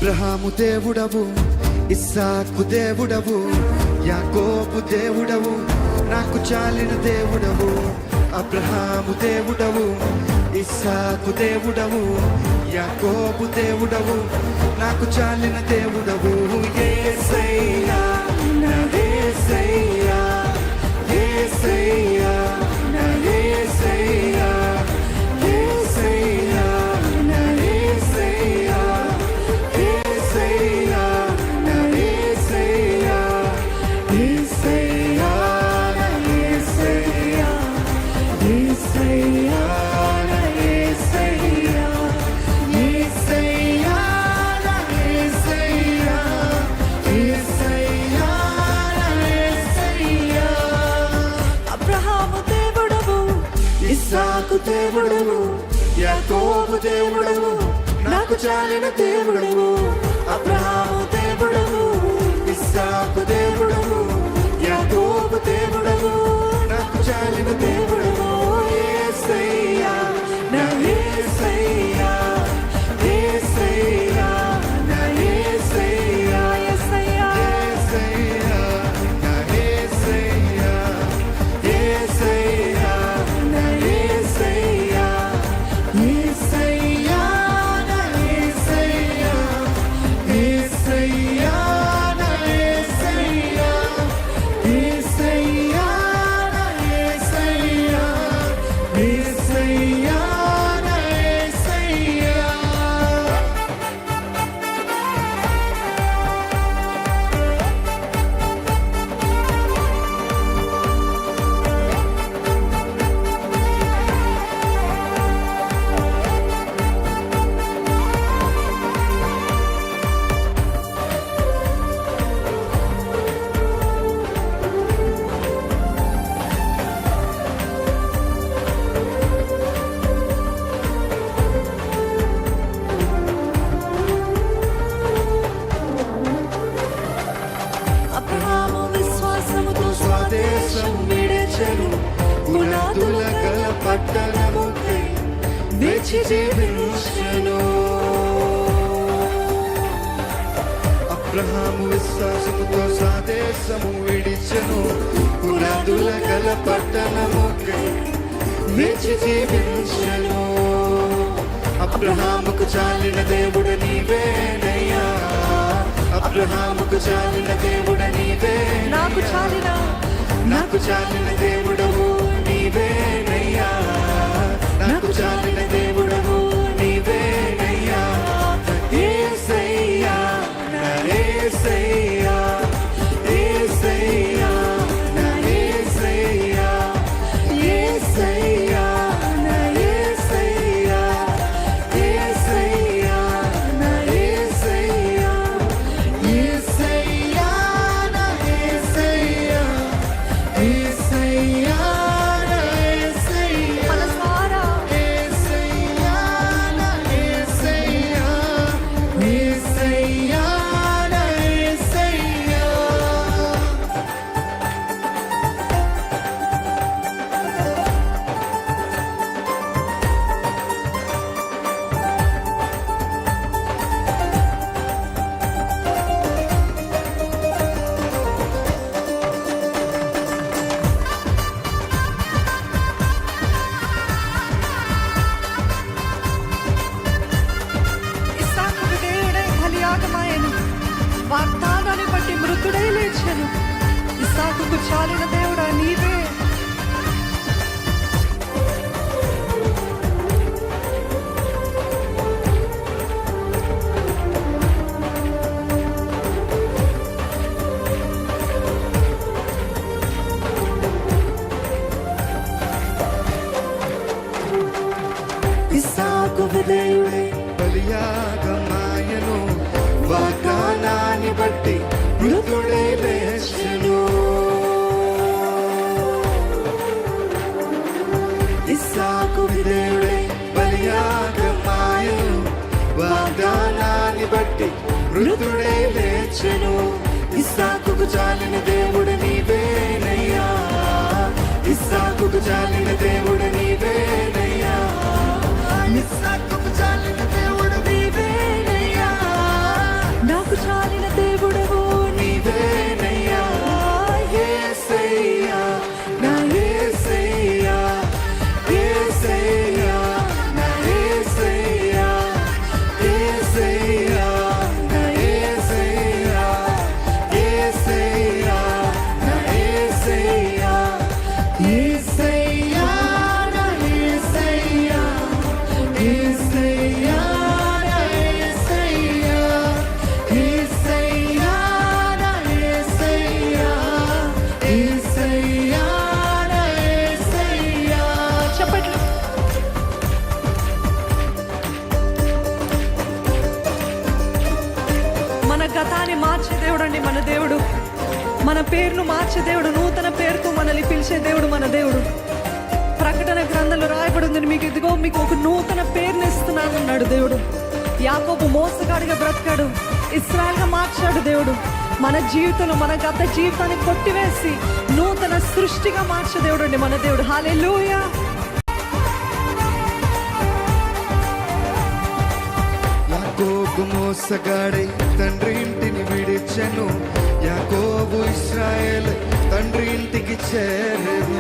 అబ్రహాము దేవుడవు, ఇస్సాకు దేవుడవు, యాకోబు దేవుడవు, నాకు చాలిన దేవుడవు. అబ్రహాము దేవుడవు, ఇస్సాకు దేవుడవు, యాకోబు దేవుడవు, నాకు చాలిన దేవుడవు. యేసయ్యా నా యేసయ్యా, యేసయ్యా నా యేసయ్యా, యేసయ్యా నా యేసయ్యా, యేసయ్యా నా యేసయ్యా, యేసయ్యా నా యేసయ్యా, యేసయ్యా నా యేసయ్యా, యేసయ్యా నా యేసయ్యా, యేసయ్యా నా యేసయ్యా. అబ్రహాము దేవుడవు, ఇస్సాకు దేవుడవు, యాకోబు దేవుడవు, నాకు చాలిన దేవుడవు. అబ్రహాము దేవుడవు, ఇస్సాకు దేవుడవు, యాకోబు దేవుడవు, నాకు చాలిన దేవుడవు. యేసయ్యా నా యేసయ్యా, యేసయ్యా నా యేసయ్యా, యేసయ్యా యేసయ్యా నా యేసయ్యా, యేసయ్యా నా యేసయ్యా, యేసయ్యా నా యేసయ్యా, యేసయ్యా నా యేసయ్యా, యేసయ్యా నా యేసయ్యా, యేసయ్యా నా యేసయ్యా. అబ్రహాము విశ్వాసముతో స్వదేశం విడిచెను, పునాదుల గల పట్టణముకై వేచి జీవించెను. అబ్రహాము విశ్వాసముతో స్వదేశము విడిచెను, పునాదుల గల పట్టణముకై వేచి జీవించెను. అబ్రహాముకు చాలిన దేవుడు నీవేనయ్యా, అబ్రహాముకు చాలిన దేవుడు నీవే, నాకు చాలిన నాకు చాలిన దేవుడవు నీవేనయ్యా, నాకు చాలిన దేవుడవు నీవేనయ్యా. యేసయ్యా నా యేసయ్యా, యేసయ్యా నా యేసయ్యా, యేసయ్యా నా యేసయ్యా, యేసయ్యా నా యేసయ్యా, యేసయ్యా నా యేసయ్యా, యేసయ్యా నా యేసయ్యా, మనసారా యేసయ్యా నా యేసయ్యా, యేసయ్యా నా యేసయ్యా. ఇస్సాకు విధేయుడై బలియాగమాయెను, వాగ్దానాన్ని బట్టి మృతుడై లేచెను. ఇస్సాకుకు చాలిన దేవుడా నీవే. ఇస్సాకు విధేయుడై బలియాగమాయెను, వాగ్దానాన్ని బట్టి మృతుడై లేచెను. ఇస్సాకు విధేయుడై బలియాగమాయెను, వాగ్దానాన్ని బట్టి మృతుడై లేచెను. ఇస్సాకుకు చాలిన దేవుడు నీవేనయ్యా, ఇస్సాకుకు చాలిన దేవుడు నీవేనయ్యా, ఇస్సాకుకు చాలిన దేవుడు నీవేనయ్యా, దేవుడు అండి మన దేవుడు. మన పేరును మార్చే దేవుడు, నూతన పేరుతో మనల్ని పిలిచే దేవుడు మన దేవుడు. ప్రకటన గ్రంథంలో రాయబడింది, మీకు ఇదిగో మీకు ఒక నూతన పేరుని ఇస్తున్నాను అన్నాడు దేవుడు. యాకోబు మోసగాడిగా బ్రతికాడు, ఇశ్రాయేలుగా మార్చాడు దేవుడు. మన జీవితంలో మన గత జీవితాన్ని కొట్టివేసి నూతన సృష్టిగా మార్చే దేవుడు అండి మన దేవుడు. హల్లెలూయా. యాకోబు మోసగాడై తండ్రి ఇంటిని విడిచెను, యాకోబు ఇశ్రాయేల్ తండ్రి ఇంటికి చేరెను.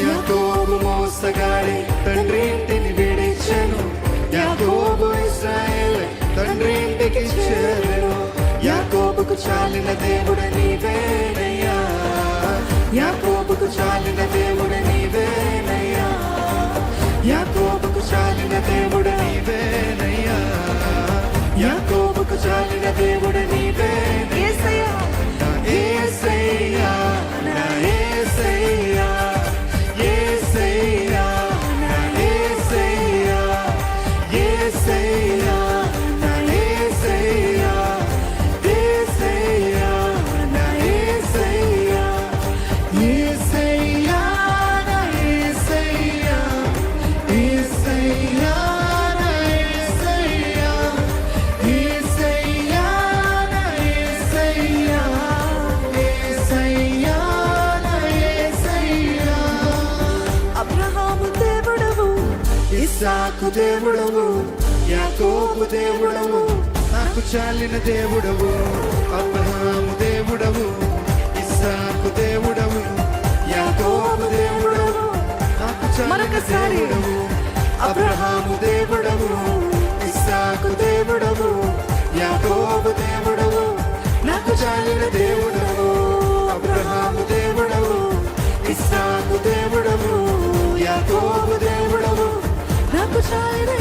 యాకోబు మోసగాడై తండ్రి ఇంటిని విడిచెను, యాకోబు ఇశ్రాయేల్ తండ్రి ఇంటికి చేరెను. యాకోబుకు చాలిన దేవుడు నీవేనయ్యా, యాకోబుకు చాలిన దేవుడు నీవేనయ్యా, యాకోబుకు చాలిన దేవుడు నీవేనయ్యా, యాకోబుకు చాలిన దేవుడు నీవేనయ్యా. యేసయ్యా, నా యేసయ్యా, నా యేసయ్యా, యేసయ్యా, నా యేసయ్యా, యేసయ్యా, నా యేసయ్యా, యేసయ్యా, నా యేసయ్యా, యేసయ్యా, నా యేసయ్యా, యేసయ్యా, నా యేసయ్యా, యేసయ్యా, నా యేసయ్యా, యేసయ్యా, నా యేసయ్యా. అబ్రహాము దేవుడవు, ఇస్సాకు దేవుడవు, యాకోబు దేవుడవు, నాకు చాలిన దేవుడవు. అబ్రహాము దేవుడవు, ఇస్సాకు దేవుడవు, యాకోబు దేవుడవు, నాకు చాలిన మరొకసారి. దేవుడవు. అబ్రహాము దేవుడవు, ఇస్సాకు దేవుడవు, యాకోబు దేవుడవు, నాకు చాలిన దేవుడవు. అబ్రహాము దేవుడవు, ఇస్సాకు దేవుడవు, యాకోబు దేవుడవు, నాకు చాలిన